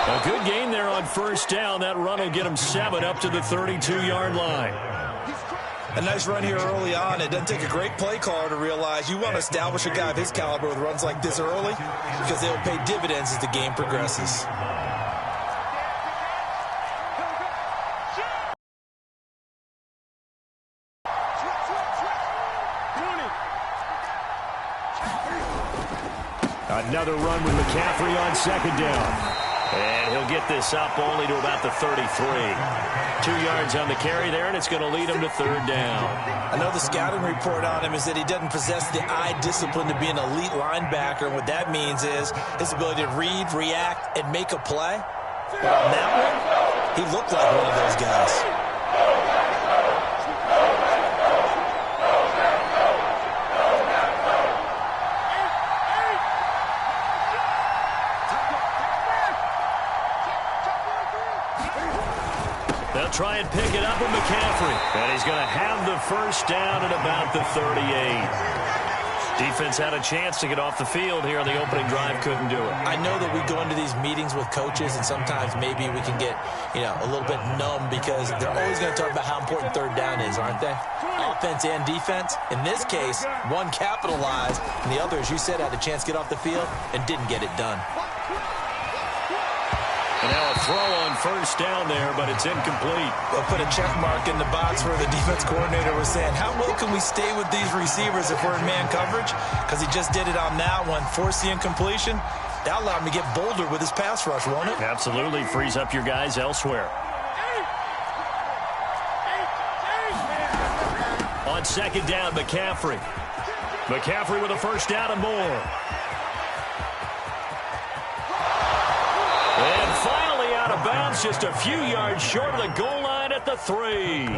A good gain there on first down. That run will get him 7 up to the 32-yard line. A nice run here early on. It doesn't take a great play caller to realize you want to establish a guy of his caliber with runs like this early because they'll pay dividends as the game progresses. Another run with McCaffrey on second down. And he'll get this up only to about the 33. 2 yards on the carry there, and it's going to lead him to third down. I know the scouting report on him is that he doesn't possess the eye discipline to be an elite linebacker. And what that means is his ability to read, react, and make a play. But on that one, he looked like one of those guys. Try and pick it up with McCaffrey. And he's going to have the first down at about the 38. Defense had a chance to get off the field here on the opening drive, couldn't do it. I know that we go into these meetings with coaches, and sometimes maybe we can get, a little bit numb because they're always going to talk about how important third down is, aren't they? Offense and defense. In this case, one capitalized, and the other, as you said, had a chance to get off the field and didn't get it done. And now a throw on first down there, but it's incomplete. They'll put a check mark in the box where the defense coordinator was saying, how well can we stay with these receivers if we're in man coverage? Because he just did it on that one, forced the incompletion. That allowed him to get bolder with his pass rush, won't it? Absolutely. Frees up your guys elsewhere. On second down, McCaffrey. McCaffrey with a first down and more. And finally out of bounds, just a few yards short of the goal line at the 3.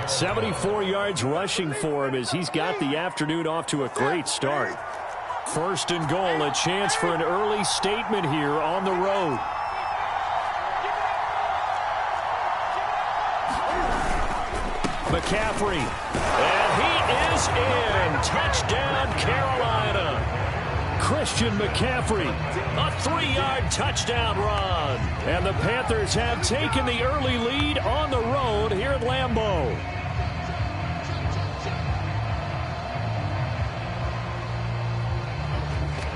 74 yards rushing for him as he's got the afternoon off to a great start. First and goal, a chance for an early statement here on the road. McCaffrey, and he is in. Touchdown, Carolina. Christian McCaffrey, a 3-yard touchdown run. And the Panthers have taken the early lead on the road here at Lambeau.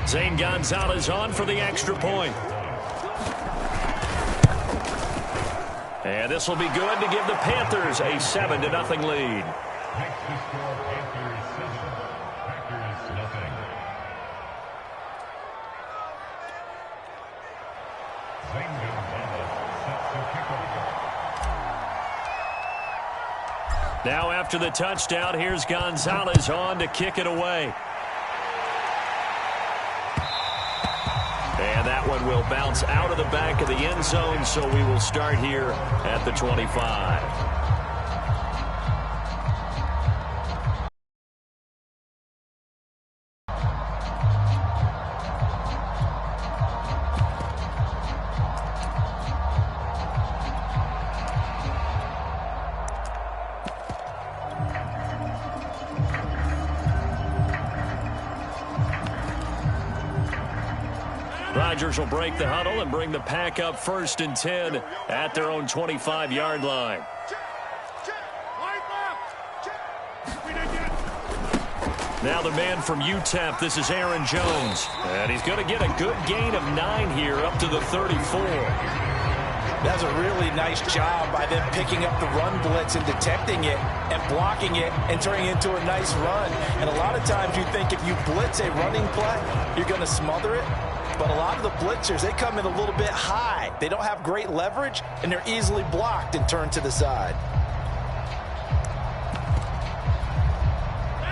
Zane Gonzalez on for the extra point. And this will be good to give the Panthers a 7-0 lead. Now after the touchdown, here's Gonzalez on to kick it away. And that one will bounce out of the back of the end zone, so we will start here at the 25. Rodgers will break the huddle and bring the pack up 1st and 10 at their own 25-yard line. Now the man from UTEP, this is Aaron Jones. And he's going to get a good gain of 9 here up to the 34. That's a really nice job by them picking up the run blitz and detecting it and blocking it and turning it into a nice run. And a lot of times you think if you blitz a running play, you're going to smother it. But a lot of the blitzers, they come in a little bit high. They don't have great leverage, and they're easily blocked and turned to the side.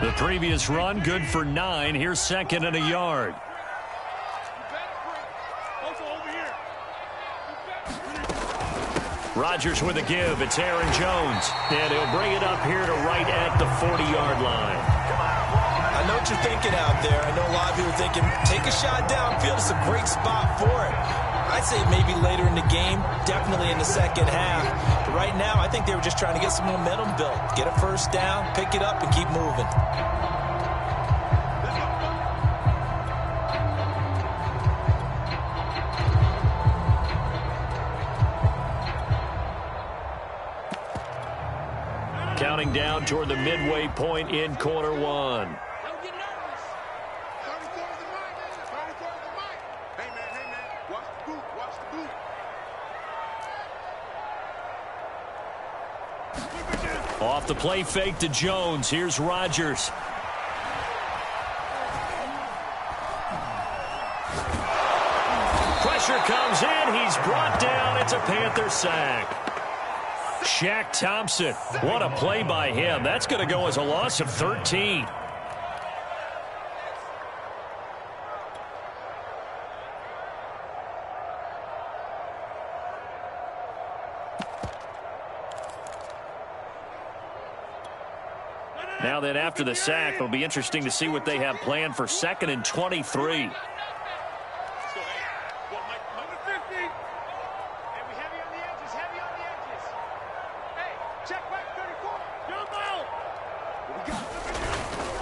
The previous run, good for 9. Here's 2nd and a yard. Rodgers with a give. It's Aaron Jones. And he'll bring it up here to right at the 40-yard line. I know what you're thinking out there. I know a lot of people are thinking, take a shot downfield. It's a great spot for it. I'd say maybe later in the game, definitely in the second half. But right now, I think they were just trying to get some momentum built. Get a first down, pick it up, and keep moving. counting down toward the midway point in quarter one. Off the play fake to Jones. Here's Rodgers. Pressure comes in. He's brought down. It's a Panther sack. Shaq Thompson. What a play by him. That's going to go as a loss of 13. Now then, after the sack, it'll be interesting to see what they have planned for 2nd and 23.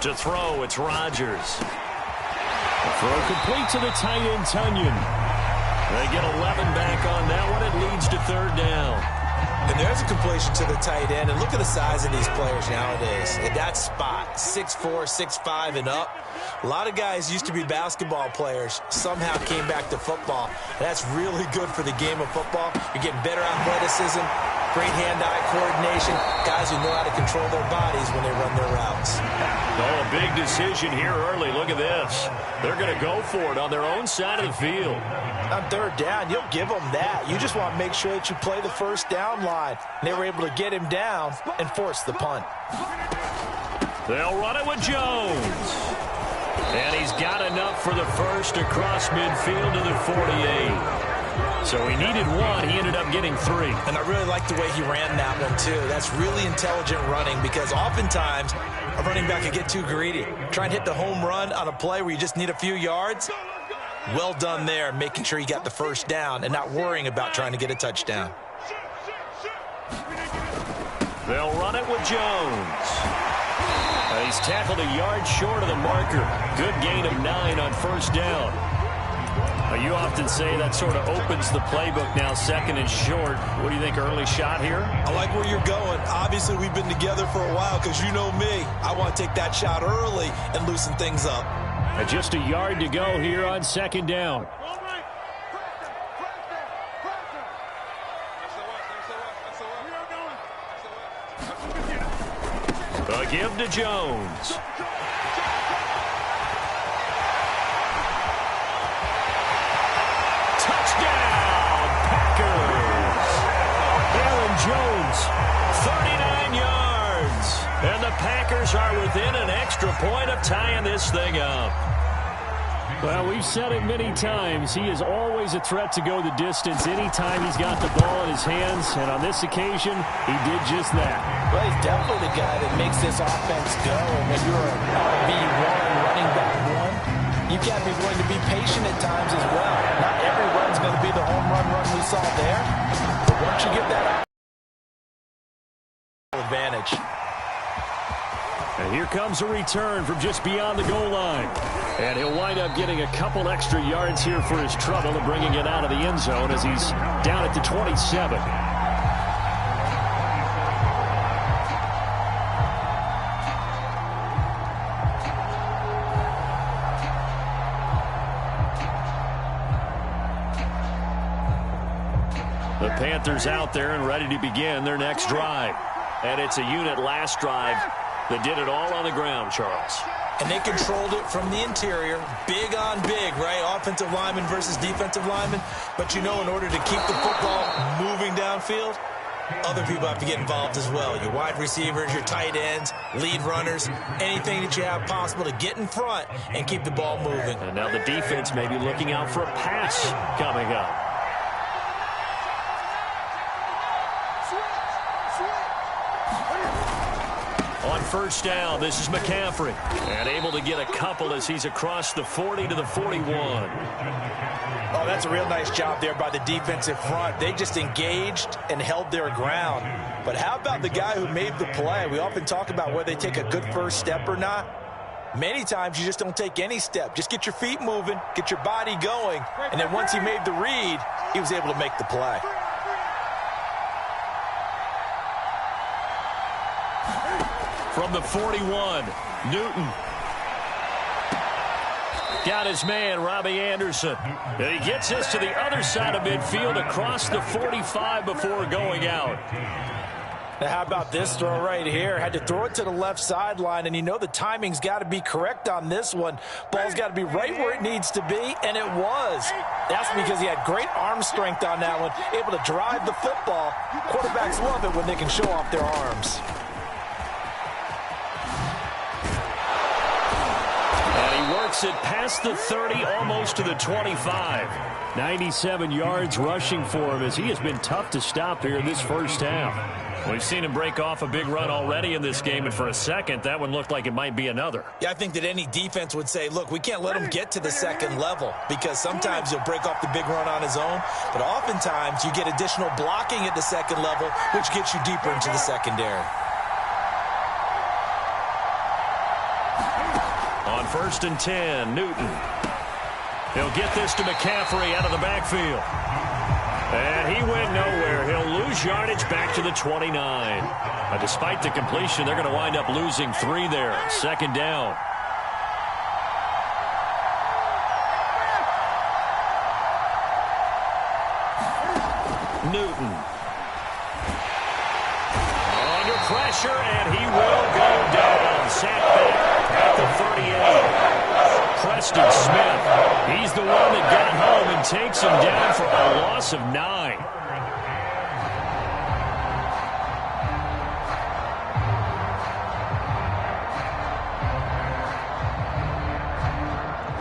To throw, it's Rodgers. The throw complete to the tight end, Tunyon. They get 11 back on that one. It leads to 3rd down. And there's a completion to the tight end. And look at the size of these players nowadays. At that spot, 6'4", 6'5", and up. A lot of guys used to be basketball players, somehow came back to football. And that's really good for the game of football. You're getting better athleticism, great hand-eye coordination, guys who know how to control their bodies when they run their routes. Oh, a big decision here early. Look at this. They're going to go for it on their own side of the field. On 3rd down, you'll give them that. You just want to make sure that you play the 1st down line. And they were able to get him down and force the punt. They'll run it with Jones. And he's got enough for the first across midfield to the 48. So he needed 1. He ended up getting 3. And I really like the way he ran that one, too. That's really intelligent running because oftentimes a running back can get too greedy. Try and hit the home run on a play where you just need a few yards. Well done there, making sure he got the 1st down and not worrying about trying to get a touchdown. They'll run it with Jones. He's tackled a yard short of the marker. Good gain of 9 on 1st down. You often say that sort of opens the playbook now, 2nd and short. What do you think, early shot here? I like where you're going. Obviously, we've been together for a while because you know me. I want to take that shot early and loosen things up. And just a yard to go here on 2nd down. A give to Jones. Touchdown, Packers. Aaron Jones, 39 yards. And the Packers are within an extra point of tying this thing up. Well, we've said it many times. He is always a threat to go the distance anytime he's got the ball in his hands. And on this occasion, he did just that. Well, he's definitely the guy that makes this offense go. When you're an RB1, running back 1, you've got to be willing to be patient at times as well. Not every run's going to be the home run we saw there. But once you get that advantage. And here comes a return from just beyond the goal line. And he'll wind up getting a couple extra yards here for his trouble and bringing it out of the end zone as he's down at the 27. The Panthers out there and ready to begin their next drive. And it's a unit last drive that did it all on the ground, Charles. And they controlled it from the interior, big on big, right? Offensive lineman versus defensive lineman. But you know, in order to keep the football moving downfield, other people have to get involved as well. Your wide receivers, your tight ends, lead runners, anything that you have possible to get in front and keep the ball moving. And now the defense may be looking out for a pass coming up. On 1st down, this is McCaffrey. And able to get a couple as he's across the 40 to the 41. Oh, that's a real nice job there by the defensive front. They just engaged and held their ground. But how about the guy who made the play? We often talk about whether they take a good first step or not. Many times you just don't take any step. Just get your feet moving, get your body going, and then once he made the read, he was able to make the play. from the 41. Newton. Got his man, Robbie Anderson. And he gets this to the other side of midfield across the 45 before going out. Now, how about this throw right here? Had to throw it to the left sideline, and you know the timing's got to be correct on this one. Ball's got to be right where it needs to be, and it was. That's because he had great arm strength on that one, able to drive the football. Quarterbacks love it when they can show off their arms. And he works it past the 30, almost to the 25. 97 yards rushing for him as he has been tough to stop here in this first half. We've seen him break off a big run already in this game, and for a second, that one looked like it might be another. Yeah, I think that any defense would say, look, we can't let him get to the second level because sometimes he'll break off the big run on his own, but oftentimes you get additional blocking at the second level, which gets you deeper into the secondary. On 1st and 10, Newton. He'll get this to McCaffrey out of the backfield. And he went nowhere. He'll lose yardage back to the 29. Despite the completion, they're going to wind up losing 3 there. 2nd down. Newton. Under pressure, and he will go down. Sacked back at the 38. Preston Smith, he's the one that got home and takes him down for a loss of 9.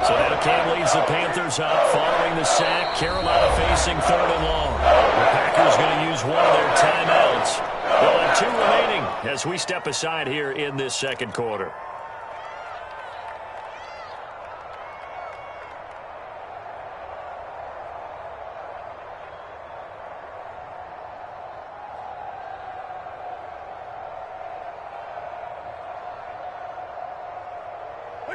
So now Cam leads the Panthers up following the sack. Carolina facing 3rd and long. The Packers going to use one of their timeouts. They'll have 2 remaining as we step aside here in this second quarter.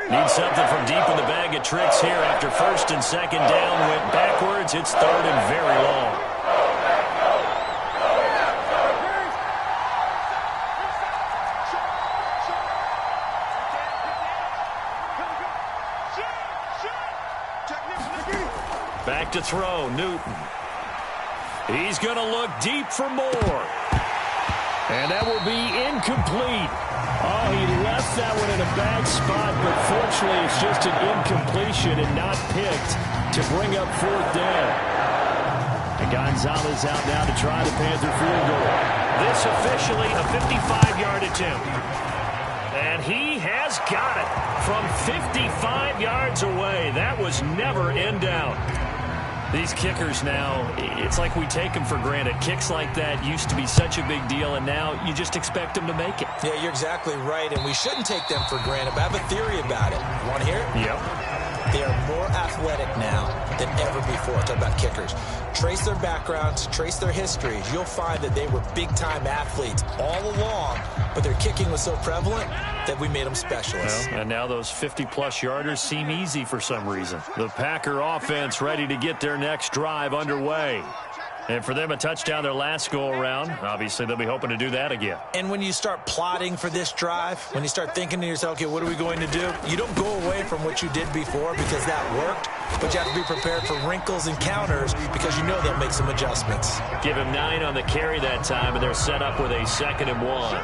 Need something from deep in the bag of tricks here after 1st and 2nd down went backwards. It's 3rd and very long. Back to throw, Newton. He's going to look deep for more. And that will be incomplete. Oh, he left that one in a bad spot, but fortunately it's just an incompletion and not picked to bring up 4th down. And Gonzalez out now to try the Panther field goal. This officially a 55-yard attempt. And he has got it from 55 yards away. That was never in doubt. These kickers now, it's like we take them for granted. Kicks like that used to be such a big deal, and now you just expect them to make it. Yeah, you're exactly right, and we shouldn't take them for granted, but I have a theory about it. Want to hear it? Yep. They are more athletic now than ever before. Talk about kickers. Trace their backgrounds, trace their histories. You'll find that they were big-time athletes all along, but their kicking was so prevalent that we made them specialists. Well, and now those 50-plus yarders seem easy for some reason. The Packer offense ready to get their next drive underway. And for them, a touchdown their last go-around. Obviously, they'll be hoping to do that again. And when you start plotting for this drive, when you start thinking to yourself, okay, what are we going to do? You don't go away from what you did before because that worked, but you have to be prepared for wrinkles and counters because you know they'll make some adjustments. Give him 9 on the carry that time, and they're set up with a 2nd and 1.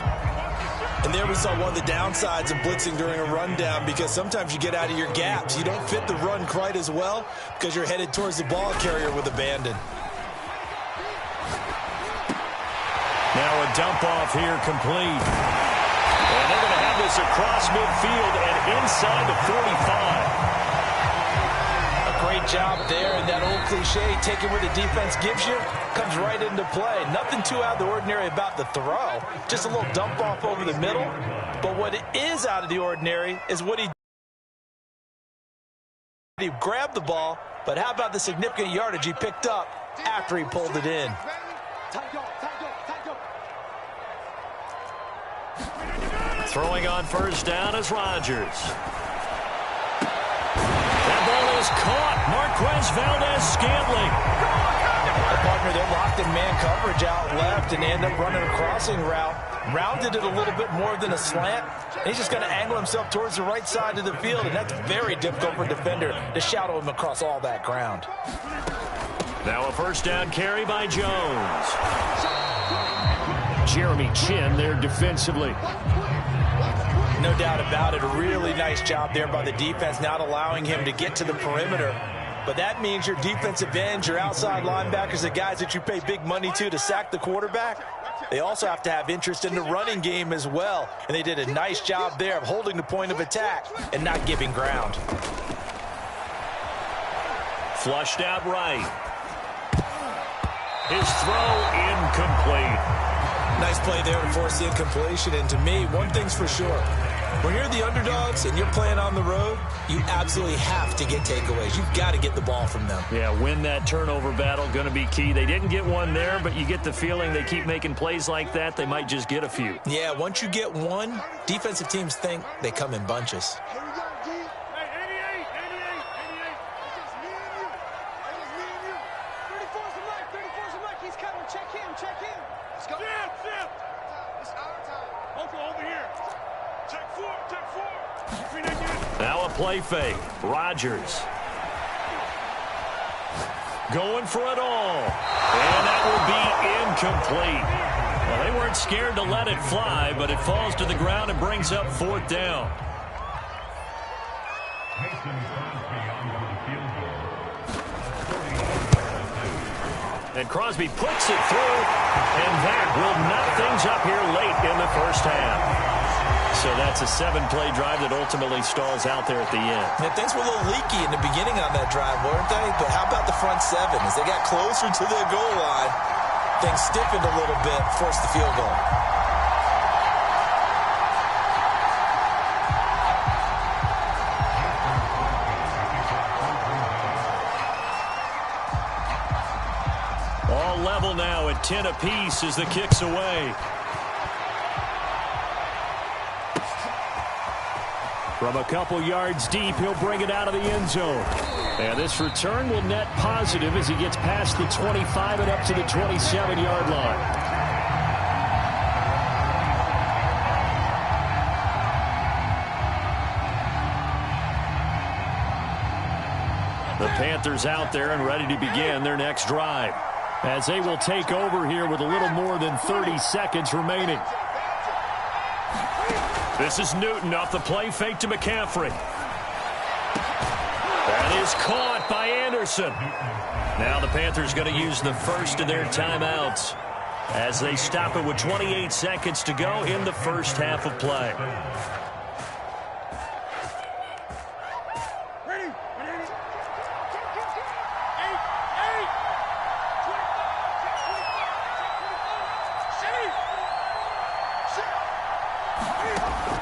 And there we saw one of the downsides of blitzing during a rundown because sometimes you get out of your gaps. You don't fit the run quite as well because you're headed towards the ball carrier with abandon. Now a dump off here complete. And they're going to have this across midfield and inside the 45. A great job there, and that old cliche, taking what the defense gives you, comes right into play. Nothing too out of the ordinary about the throw. Just a little dump off over the middle. But what is out of the ordinary is what he grabbed the ball, but how about the significant yardage he picked up after he pulled it in? Throwing on 1st down is Rodgers. That ball is caught. Marquez Valdez-Scantling. A partner that locked in man coverage out left and end up running a crossing route. rounded it a little bit more than a slant. And he's just going to angle himself towards the right side of the field, and that's very difficult for a defender to shadow him across all that ground. Now a first down carry by Jones. Jeremy Chin there defensively. No doubt about it. A really nice job there by the defense, not allowing him to get to the perimeter. But that means your defensive ends, your outside linebackers, the guys that you pay big money to sack the quarterback, they also have to have interest in the running game as well. And they did a nice job there of holding the point of attack and not giving ground. Flushed out right. His throw incomplete. Nice play there to force the incompletion. And to me, one thing's for sure. When you're the underdogs and you're playing on the road, you absolutely have to get takeaways. You've got to get the ball from them. Yeah, win that turnover battle, going to be key. They didn't get one there, but you get the feeling they keep making plays like that, they might just get a few. Yeah, once you get one, defensive teams think they come in bunches. Now a play fake. Rodgers. Going for it all. And that will be incomplete. Well, they weren't scared to let it fly, but it falls to the ground and brings up fourth down. And Crosby puts it through, and that will knock things up here late in the first half. So that's a 7-play drive that ultimately stalls out there at the end. Yeah, things were a little leaky in the beginning on that drive, weren't they? But how about the front seven? As they got closer to their goal line, things stiffened a little bit, forced the field goal. All level now at 10 apiece as the kick's away. From a couple yards deep, he'll bring it out of the end zone. And this return will net positive as he gets past the 25 and up to the 27-yard line. The Panthers out there and ready to begin their next drive, as they will take over here with a little more than 30 seconds remaining. This is Newton off the play fake to McCaffrey. That is caught by Anderson. Now the Panthers going to use the first of their timeouts as they stop it with 28 seconds to go in the first half of play.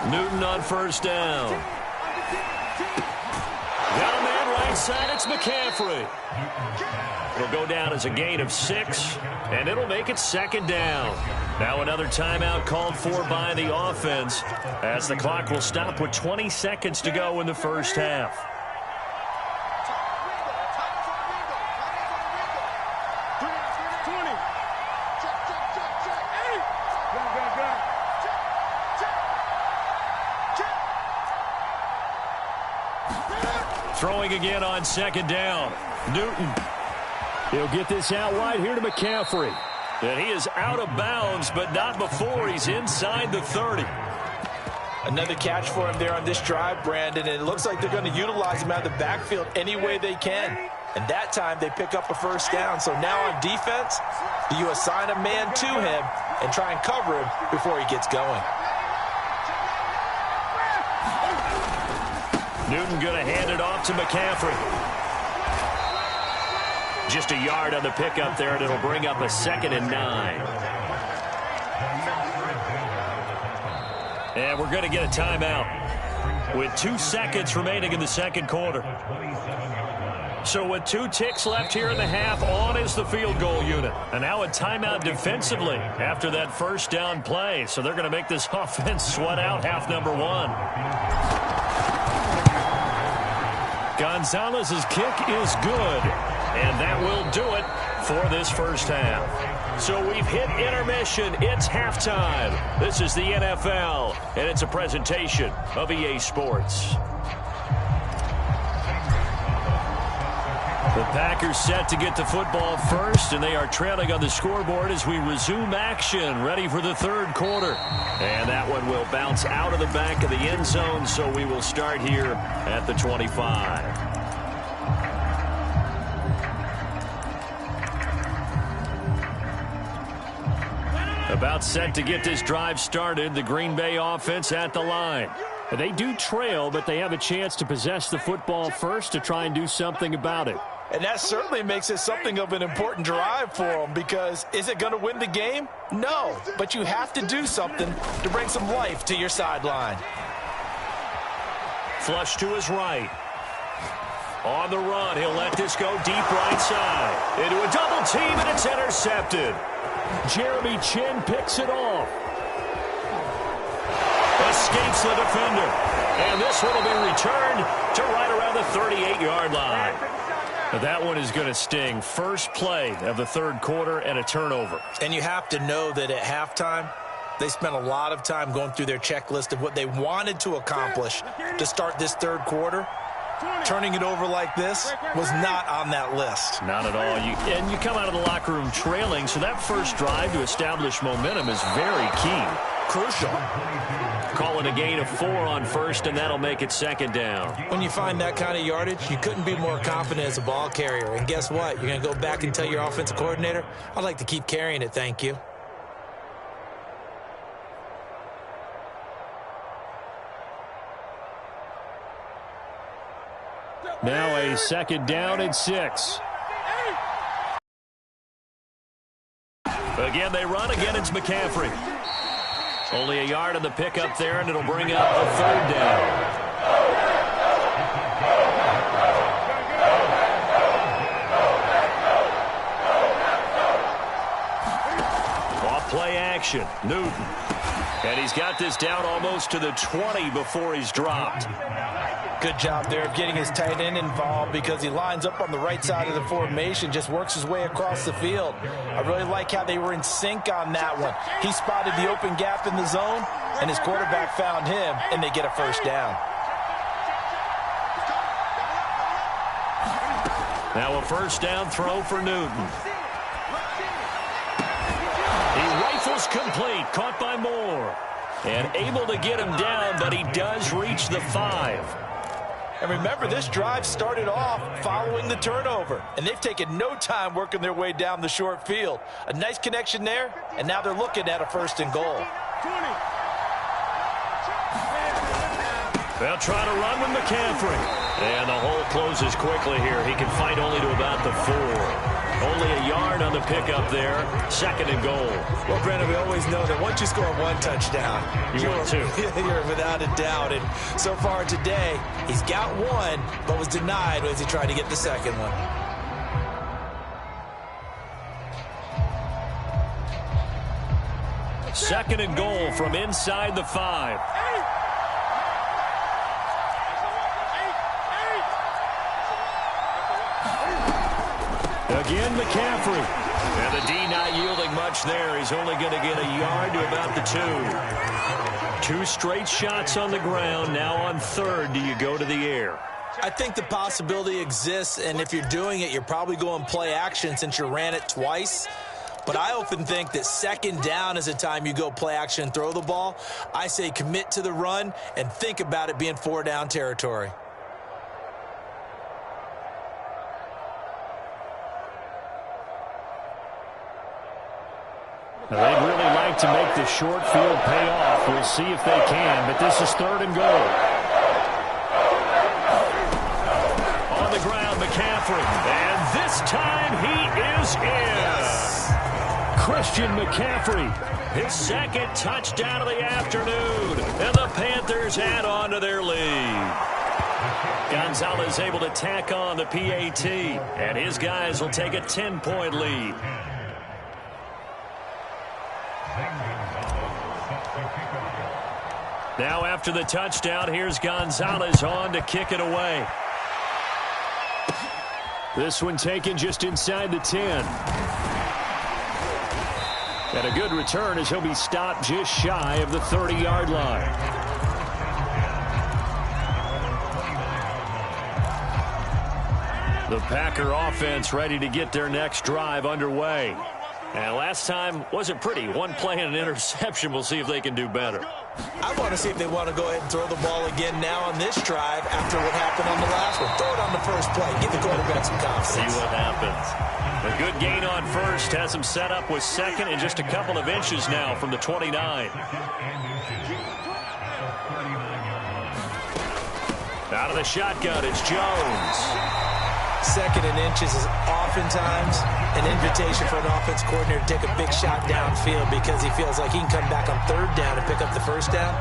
Newton on first down. Got a man right side. It's McCaffrey. It'll go down as a gain of 6, and it'll make it second down. Now another timeout called for by the offense as the clock will stop with 20 seconds to go in the first half. Throwing again on second down. Newton. He'll get this out wide here to McCaffrey. And he is out of bounds, but not before he's inside the 30. Another catch for him there on this drive, Brandon, and it looks like they're going to utilize him out of the backfield any way they can. And that time they pick up a first down. So now on defense, you assign a man to him and try and cover him before he gets going. Newton going to hand it off to McCaffrey. Just a yard on the pickup there, and it'll bring up a 2nd and 9. And we're going to get a timeout with 2 seconds remaining in the second quarter. So with 2 ticks left here in the half, on is the field goal unit. And now a timeout defensively after that first down play. So they're going to make this offense sweat out half number 1. Gonzalez's kick is good, and that will do it for this first half. So we've hit intermission. It's halftime. This is the NFL, and it's a presentation of EA Sports. The Packers set to get the football first, and they are trailing on the scoreboard as we resume action, ready for the third quarter. And that one will bounce out of the back of the end zone, so we will start here at the 25. About set to get this drive started, the Green Bay offense at the line. They do trail, but they have a chance to possess the football first to try and do something about it. And that certainly makes it something of an important drive for them, because is it going to win the game? No, but you have to do something to bring some life to your sideline. Flush to his right. On the run, he'll let this go deep right side. Into a double team, and it's intercepted. Jeremy Chin picks it off. Escapes the defender. And this one will be returned to right around the 38-yard line. That one is going to sting. First play of the third quarter and a turnover. And you have to know that at halftime, they spent a lot of time going through their checklist of what they wanted to accomplish to start this third quarter. Turning it over like this was not on that list. Not at all. And you come out of the locker room trailing, so that first drive to establish momentum is very key. Crucial. Call it a gain of 4 on first, and that'll make it second down. When you find that kind of yardage, you couldn't be more confident as a ball carrier. And guess what? You're going to go back and tell your offensive coordinator, I'd like to keep carrying it, thank you. Now a second down and 6. Again, they run. Again, it's McCaffrey. Only a yard on the pickup there, and it'll bring up a third down. Off play action. Newton. And he's got this down almost to the 20 before he's dropped. Good job there of getting his tight end involved, because he lines up on the right side of the formation, just works his way across the field. I really like how they were in sync on that one. He spotted the open gap in the zone, and his quarterback found him, and they get a first down. Now a first down throw for Newton. He rifles complete, caught by Moore. And able to get him down, but he does reach the 5. And remember, this drive started off following the turnover, and they've taken no time working their way down the short field. A nice connection there, and now they're looking at a first and goal. They'll try to run with McCaffrey. And the hole closes quickly here. He can fight only to about the 4. Only a yard on the pickup there. Second and goal. Well, Brandon, we always know that once you score one touchdown, you're without a doubt. And so far today, he's got one, but was denied as he tried to get the second one. Second and goal from inside the 5. Again, McCaffrey. And the D not yielding much there. He's only going to get a yard to about the 2. 2 straight shots on the ground. Now on third, do you go to the air? I think the possibility exists, and if you're doing it, you're probably going play action since you ran it twice. But I often think that second down is the time you go play action and throw the ball. I say commit to the run and think about it being 4-down territory. They'd really like to make the short field pay off. We'll see if they can, but this is third and goal. On the ground, McCaffrey. And this time he is in. Yes. Christian McCaffrey, his second touchdown of the afternoon. And the Panthers add on to their lead. Gonzalez able to tack on the PAT. And his guys will take a 10-point lead. Now after the touchdown, here's Gonzalez on to kick it away. This one taken just inside the 10. And a good return as he'll be stopped just shy of the 30-yard line. The Packer offense ready to get their next drive underway. And last time wasn't pretty. One play and an interception. We'll see if they can do better. I want to see if they want to go ahead and throw the ball again now on this drive after what happened on the last one. Throw it on the first play. Give the quarterback some confidence. See what happens. A good gain on first has him set up with second and just a couple of inches now from the 29. Out of the shotgun, it's Jones. Second and inches is oftentimes an invitation for an offense coordinator to take a big shot downfield because he feels like he can come back on third down and pick up the first down.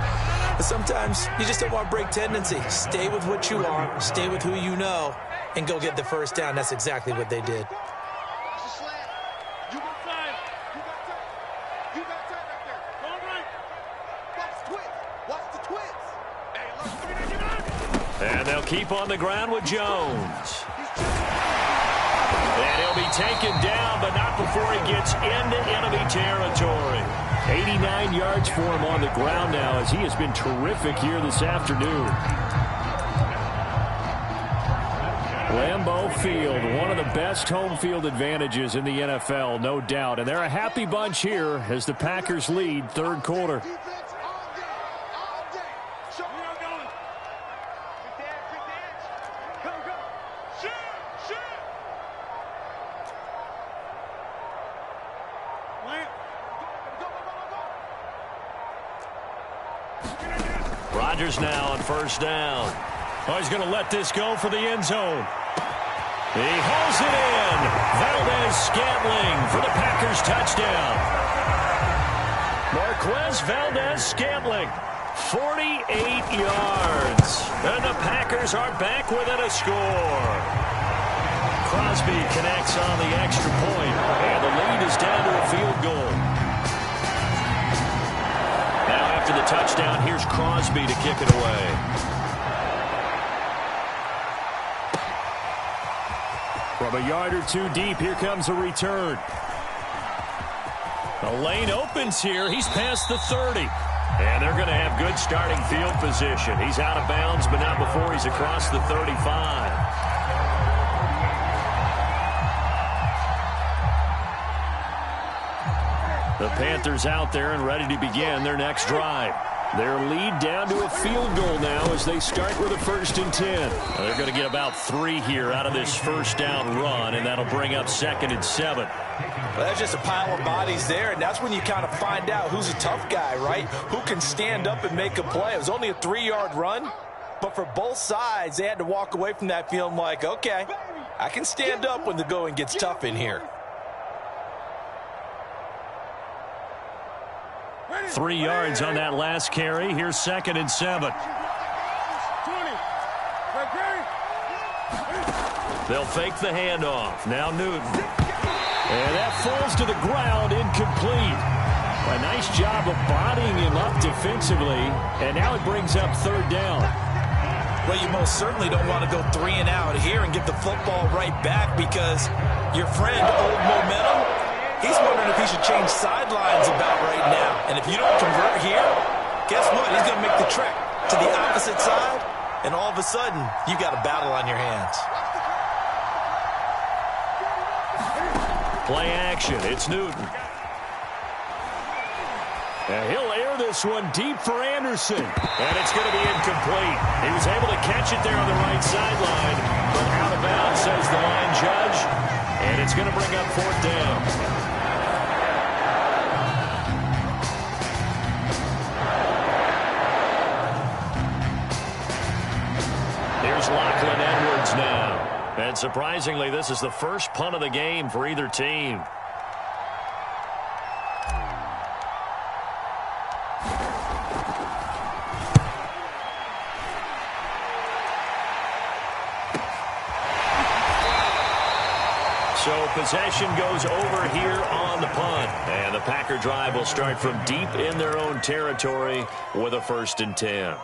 But sometimes you just don't want to break tendency. Stay with what you are, stay with who you know, and go get the first down. That's exactly what they did. And they'll keep on the ground with Jones. And he'll be taken down, but not before he gets into enemy territory. 89 yards for him on the ground now as he has been terrific here this afternoon. Lambeau Field, one of the best home field advantages in the NFL, no doubt. And they're a happy bunch here as the Packers lead third quarter. Rodgers now on first down. Oh, he's going to let this go for the end zone. He hauls it in. Valdez-Scantling for the Packers touchdown. Marquez Valdez-Scantling, 48 yards. And the Packers are back within a score. Crosby connects on the extra point, and the lead is down to a field goal. Now after the touchdown, here's Crosby to kick it away. From a yard or two deep, here comes a return. The lane opens here. He's past the 30. And they're going to have good starting field position. He's out of bounds, but not before he's across the 35. The Panthers out there and ready to begin their next drive. Their lead down to a field goal now as they start with a 1st and 10. They're going to get about 3 here out of this first down run, and that'll bring up 2nd and 7. Well, that's just a pile of bodies there, and that's when you kind of find out who's a tough guy, right? Who can stand up and make a play. It was only a 3-yard run, but for both sides, they had to walk away from that feeling like, okay, I can stand up when the going gets tough in here. 3 yards on that last carry. Here's 2nd and 7. They'll fake the handoff. Now Newton. And that falls to the ground, incomplete. A nice job of bodying him up defensively. And now it brings up 3rd down. Well, you most certainly don't want to go 3 and out here and get the football right back because your friend, Old Momentum, he's wondering if he should change sidelines about right now. And if you don't convert here, guess what? He's going to make the trek to the opposite side, and all of a sudden, you got a battle on your hands. Play action. It's Newton. And he'll air this one deep for Anderson. And it's going to be incomplete. He was able to catch it there on the right sideline, but out of bounds, says the line judge. And it's going to bring up 4th down. Here's Lachlan Edwards now. And surprisingly, this is the first punt of the game for either team. So possession goes over here on the punt. And the Packer drive will start from deep in their own territory with a 1st and 10.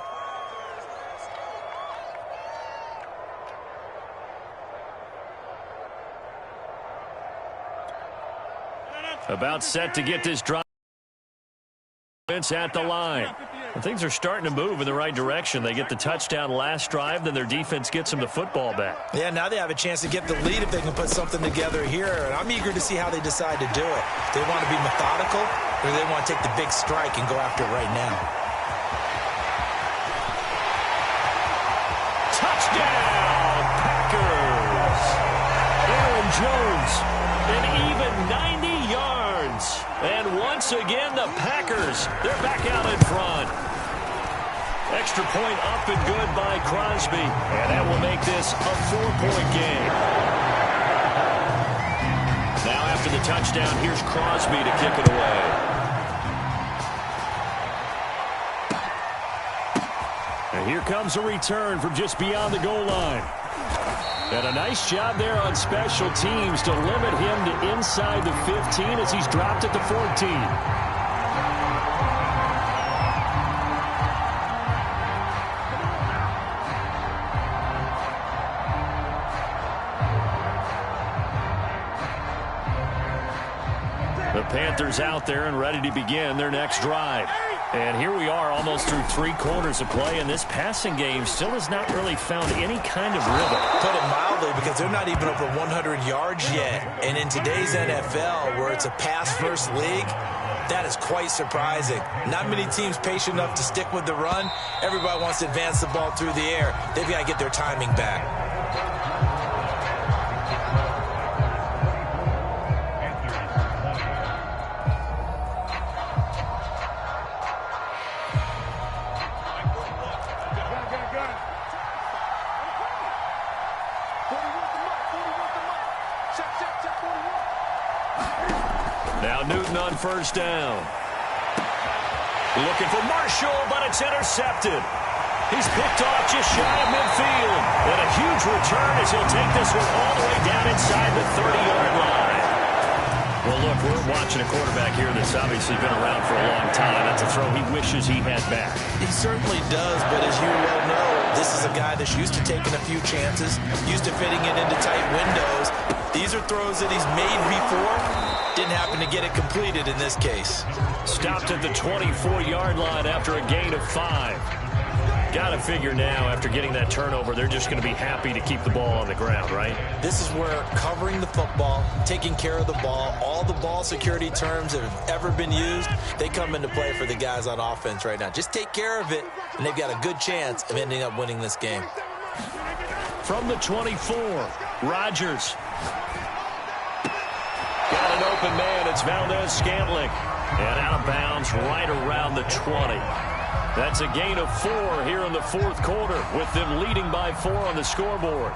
About set to get this drive at the line. And things are starting to move in the right direction. They get the touchdown last drive, then their defense gets them the football back. Yeah, now they have a chance to get the lead if they can put something together here. And I'm eager to see how they decide to do it. They want to be methodical, or they want to take the big strike and go after it right now. Touchdown, Packers! Aaron Jones, an even 90 yards. And once again, the Packers, they're back out in front. Extra point up and good by Crosby. And that will make this a 4-point game. Now after the touchdown, here's Crosby to kick it away. And here comes a return from just beyond the goal line. And a nice job there on special teams to limit him to inside the 15 as he's dropped at the 14. The Panthers out there and ready to begin their next drive. And here we are almost through 3 quarters of play, and this passing game still has not really found any kind of rhythm. Put it mildly, because they're not even over 100 yards yet. And in today's NFL, where it's a pass-first league, that is quite surprising. Not many teams patient enough to stick with the run. Everybody wants to advance the ball through the air. They've got to get their timing back. Now Newton on first down. Looking for Marshall, but it's intercepted. He's picked off just shy of midfield. And a huge return as he'll take this one all the way down inside the 30-yard line. Well, look, we're watching a quarterback here that's obviously been around for a long time. That's a throw he wishes he had back. He certainly does, but as you well know, this is a guy that's used to taking a few chances, used to fitting it into tight windows. These are throws that he's made before. Didn't happen to get it completed in this case. Stopped at the 24-yard line after a gain of 5. Got to figure now, after getting that turnover, they're just going to be happy to keep the ball on the ground, right? This is where covering the football, taking care of the ball, all the ball security terms that have ever been used, they come into play for the guys on offense right now. Just take care of it, and they've got a good chance of ending up winning this game. From the 24, Rodgers. Got an open man. It's Valdez-Scantling. And out of bounds right around the 20. That's a gain of 4 here in the 4th quarter, with them leading by 4 on the scoreboard.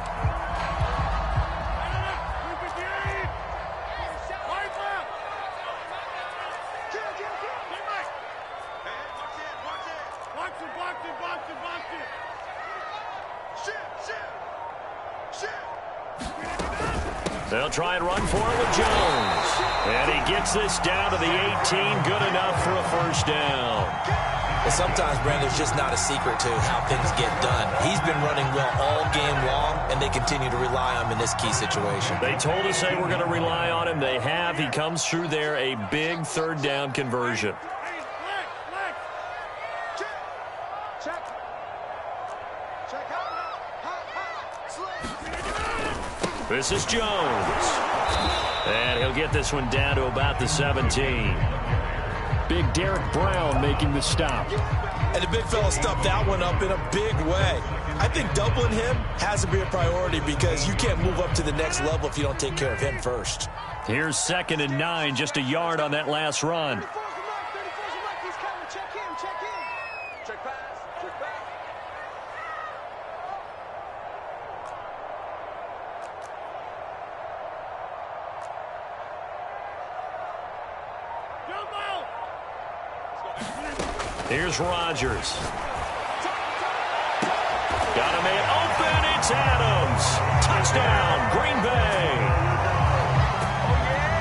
They'll try and run for it with Jones. And he gets this down to the 18. Good enough for a first down. Well, sometimes, Brandon, it's just not a secret to how things get done. He's been running well all game long, and they continue to rely on him in this key situation. They told us they were going to rely on him. They have. He comes through there, a big 3rd down conversion. This is Jones. And he'll get this one down to about the 17. Big Derek Brown making the stop. And the big fella stuffed that one up in a big way. I think doubling him has to be a priority, because you can't move up to the next level if you don't take care of him first. Here's 2nd and 9, just a yard on that last run. Here's Rodgers. Got a man open. It's Adams. Touchdown, Green Bay.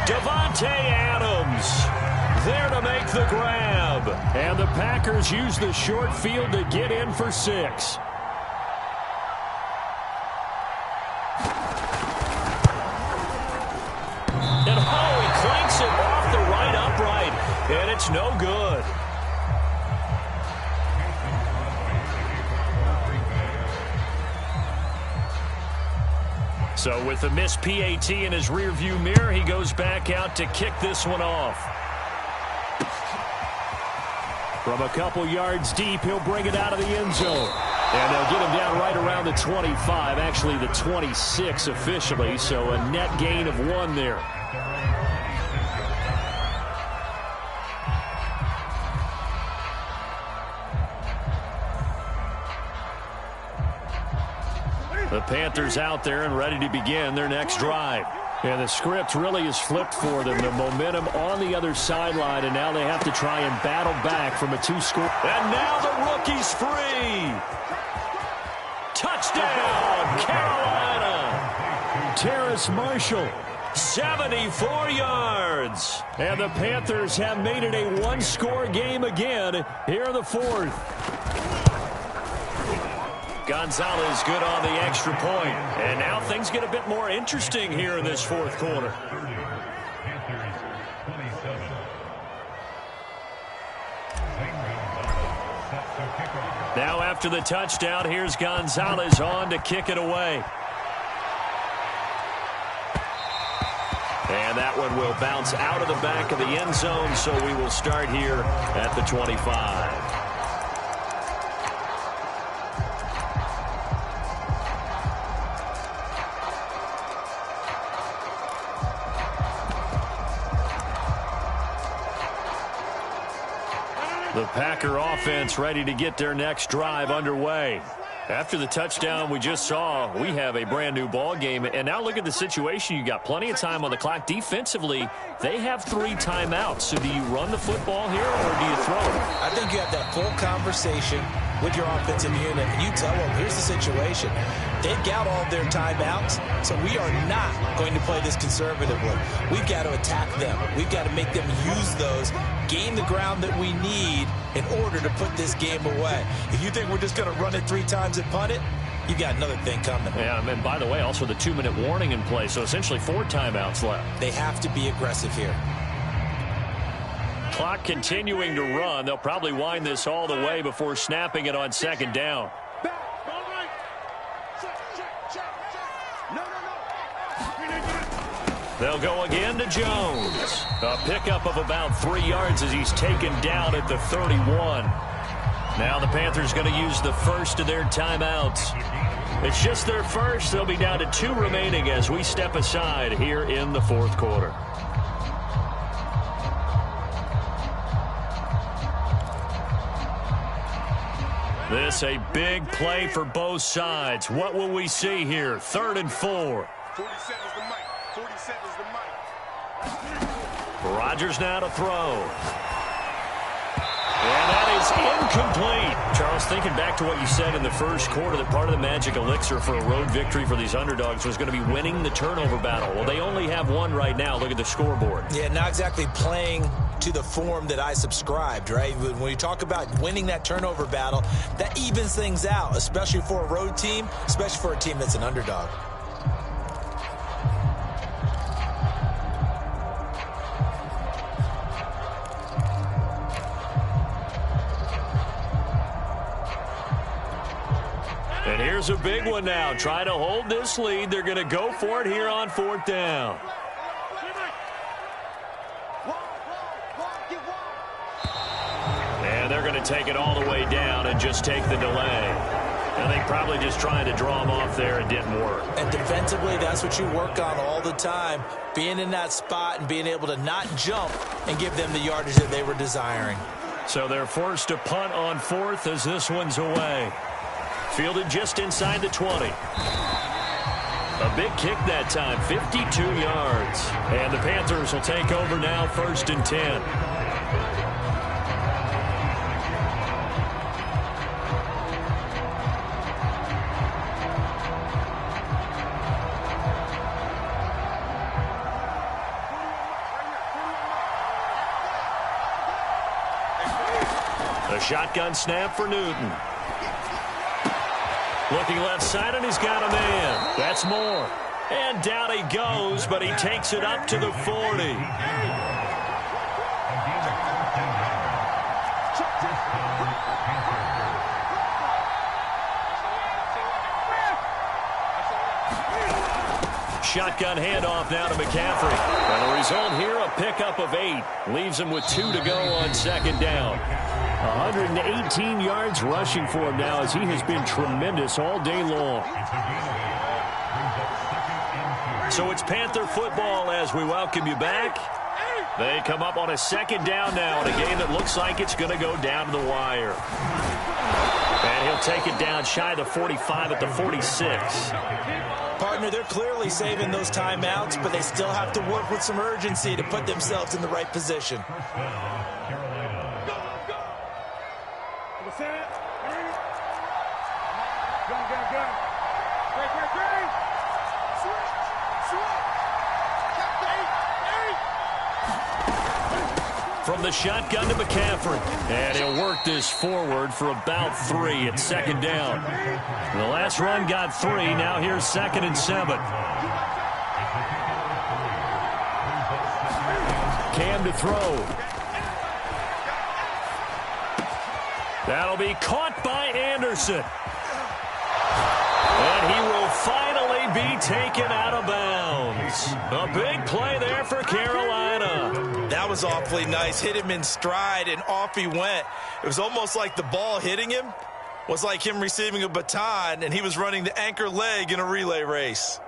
Devontae Adams there to make the grab. And the Packers use the short field to get in for 6. And he clanks it off the it's no good. So with the missed PAT in his rearview mirror, he goes back out to kick this one off. From a couple yards deep, he'll bring it out of the end zone. And they'll get him down right around the 25, actually the 26 officially, so a net gain of 1 there. The Panthers out there and ready to begin their next drive. And the script really is flipped for them. The momentum on the other sideline, and now they have to try and battle back from a 2-score. And now the rookie's free. Touchdown, Carolina. Terrace Marshall, 74 yards. And the Panthers have made it a one-score game again here in the fourth. Gonzalez good on the extra point. And now things get a bit more interesting here in this fourth quarter. Now after the touchdown, here's Gonzalez on to kick it away. And that one will bounce out of the back of the end zone, so we will start here at the 25. The Packer offense ready to get their next drive underway. After the touchdown we just saw, we have a brand new ball game. And now look at the situation. You got plenty of time on the clock. Defensively, they have 3 timeouts. So do you run the football here or do you throw it? I think you have that full conversation with your offensive unit, and you tell them, here's the situation. They've got all their timeouts, so we are not going to play this conservatively. We've got to attack them. We've got to make them use those, gain the ground that we need in order to put this game away. If you think we're just going to run it 3 times and punt it, you've got another thing coming. Yeah, and by the way, also the 2-minute warning in play, so essentially 4 timeouts left. They have to be aggressive here. Clock continuing to run. They'll probably wind this all the way before snapping it on second down. They'll go again to Jones. A pickup of about 3 yards as he's taken down at the 31. Now the Panthers going to use the first of their timeouts. It's just their first. They'll be down to 2 remaining as we step aside here in the fourth quarter. This a big play for both sides. What will we see here? 3rd and 4. 47's the mic. 47's the mic. Rodgers now to throw. And that is incomplete. Charles, thinking back to what you said in the first quarter, that part of the magic elixir for a road victory for these underdogs was going to be winning the turnover battle. Well, they only have 1 right now. Look at the scoreboard. Yeah, not exactly playing to the form that I subscribed, right? When you talk about winning that turnover battle, that evens things out, especially for a road team, especially for a team that's an underdog. And here's a big one now. Trying to hold this lead. They're going to go for it here on 4th down. And they're going to take it all the way down and just take the delay. I think probably just trying to draw them off there. It didn't work. And defensively, that's what you work on all the time. Being in that spot and being able to not jump and give them the yardage that they were desiring. So they're forced to punt on 4th as this one's away. Fielded just inside the 20. A big kick that time, 52 yards. And the Panthers will take over now, 1st and 10. A shotgun snap for Newton. Looking left side, and he's got a man. That's more. And down he goes, but he takes it up to the 40. Shotgun handoff now to McCaffrey. And the result here, a pickup of 8. Leaves him with 2 to go on second down. 118 yards rushing for him now as he has been tremendous all day long. So it's Panther football as we welcome you back. They come up on a second down now in a game that looks like it's going to go down to the wire. And he'll take it down shy of the 45 at the 46. Partner, they're clearly saving those timeouts, but they still have to work with some urgency to put themselves in the right position. From the shotgun to McCaffrey. And he'll work this forward for about 3 at second down. The last run got 3. Now here's 2nd and 7. Cam to throw. That'll be caught by Anderson. And he will finally be taken out of bounds. A big play there for Carolina. That was awfully nice. Hit him in stride, and off he went. It was almost like the ball hitting him was like him receiving a baton, and he was running the anchor leg in a relay race.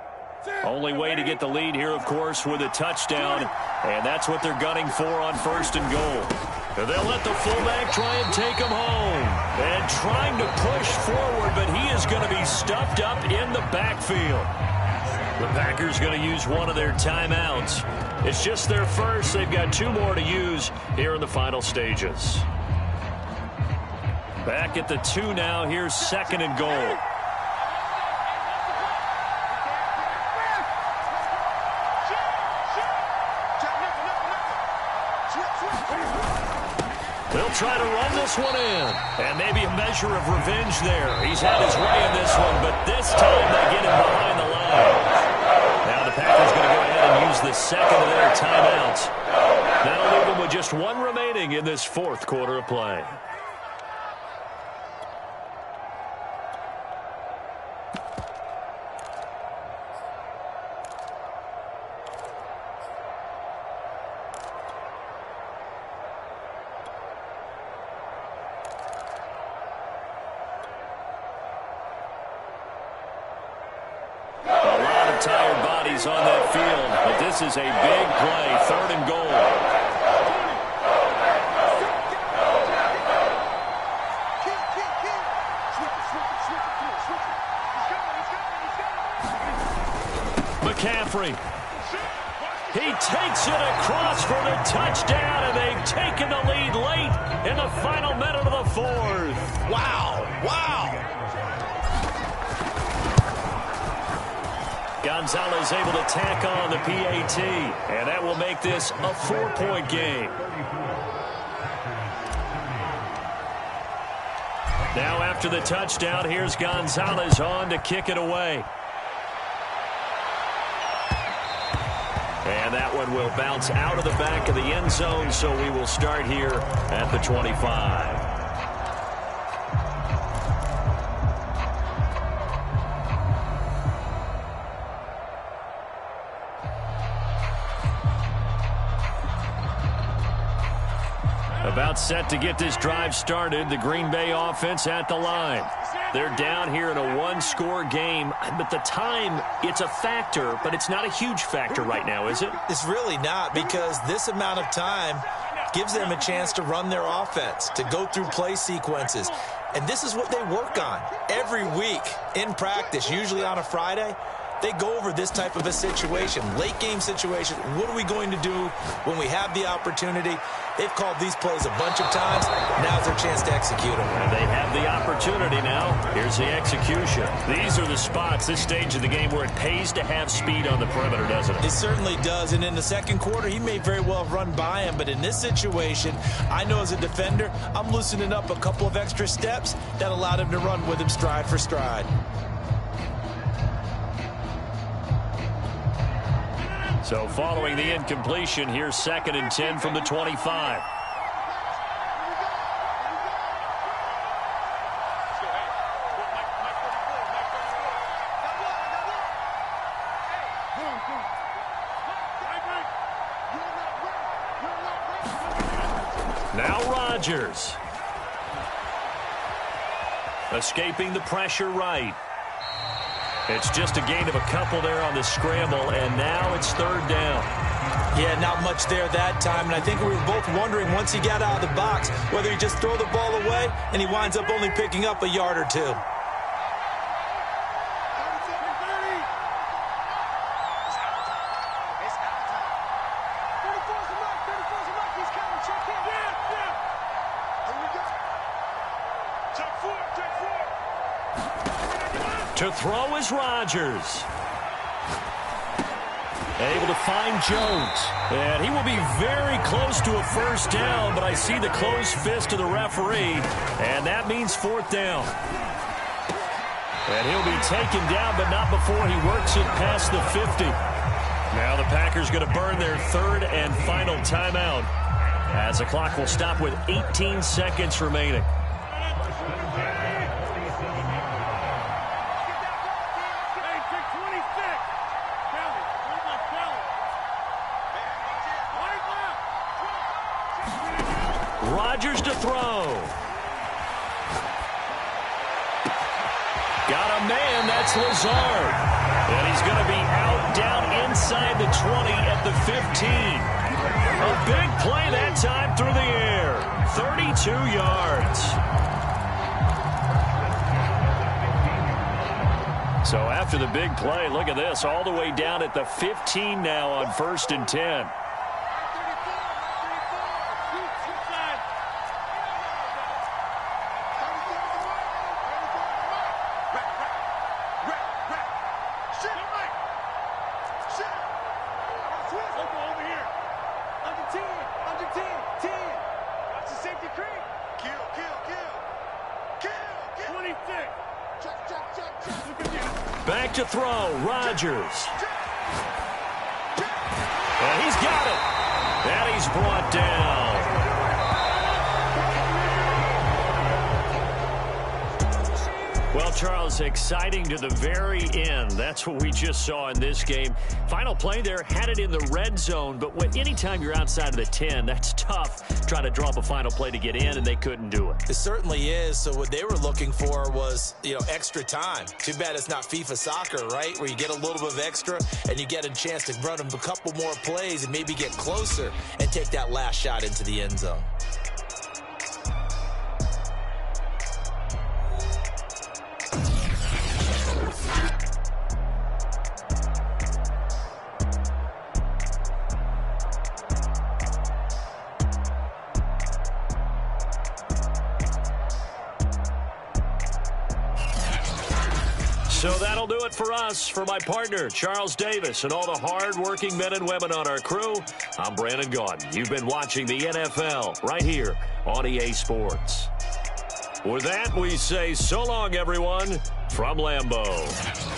Only way to get the lead here, of course, with a touchdown, and that's what they're gunning for on 1st and goal. They'll let the fullback try and take him home. And trying to push forward, but he is going to be stuffed up in the backfield. The Packers going to use one of their timeouts. It's just their first. They've got 2 more to use here in the final stages. Back at the 2 now. Here's 2nd and goal. They'll try to run this one in. And maybe a measure of revenge there. He's had his way in this one, but this time they get him behind the line. Now the Packers going to go ahead and use the 2nd of their timeouts. That'll leave them with just 1 remaining in this 4th quarter of play. Tired bodies on that field, but this is a big play, 3rd and goal. McCaffrey. He takes it across for the touchdown, and they've taken the lead late in the final minute of the 4th. Wow, wow. Gonzalez able to tack on the PAT, and that will make this a 4-point game. Now after the touchdown, here's Gonzalez on to kick it away. And that one will bounce out of the back of the end zone, so we will start here at the 25. About set to get this drive started. The Green Bay offense at the line. They're down here in a 1-score game, but the time, it's a factor, but it's not a huge factor right now, is it? It's really not, because this amount of time gives them a chance to run their offense, to go through play sequences. And this is what they work on every week in practice, usually on a Friday. They go over this type of a situation, late game situation. What are we going to do when we have the opportunity? They've called these plays a bunch of times. Now's their chance to execute them. And they have the opportunity now. Here's the execution. These are the spots, this stage of the game, where it pays to have speed on the perimeter, doesn't it? It certainly does. And in the 2nd quarter, he may very well have run by him. But in this situation, I know as a defender, I'm loosening up a couple of extra steps that allowed him to run with him stride for stride. So following the incompletion, here's 2nd and 10 from the 25. Now Rodgers. Escaping the pressure right. It's just a gain of a couple there on the scramble, and now it's third down. Yeah, not much there that time, and I think we were both wondering once he got out of the box whether he just throw the ball away, and he winds up only picking up a yard or two. To throw is Rodgers. Able to find Jones. And he will be very close to a first down, but I see the closed fist of the referee, and that means fourth down. And he'll be taken down, but not before he works it past the 50. Now the Packers going to burn their third and final timeout, as the clock will stop with 18 seconds remaining. Rodgers to throw. Got a man, that's Lazard. And he's going to be out down inside the 20 at the 15. A big play that time through the air. 32 yards. So after the big play, look at this, all the way down at the 15 now on 1st and 10. Back to throw, Rodgers. And he's got it. And he's brought down. Well, Charles, exciting to the very end. That's what we just saw in this game. Final play there, had it in the red zone, but anytime you're outside of the 10, that's tough trying to draw up a final play to get in, and they couldn't do it. It certainly is. So what they were looking for was, extra time. Too bad it's not FIFA soccer, right, where you get a little bit of extra and you get a chance to run them a couple more plays and maybe get closer and take that last shot into the end zone. So that'll do it for us. For my partner, Charles Davis, and all the hard-working men and women on our crew, I'm Brandon Gaudin. You've been watching the NFL right here on EA Sports. With that, we say so long, everyone, from Lambeau.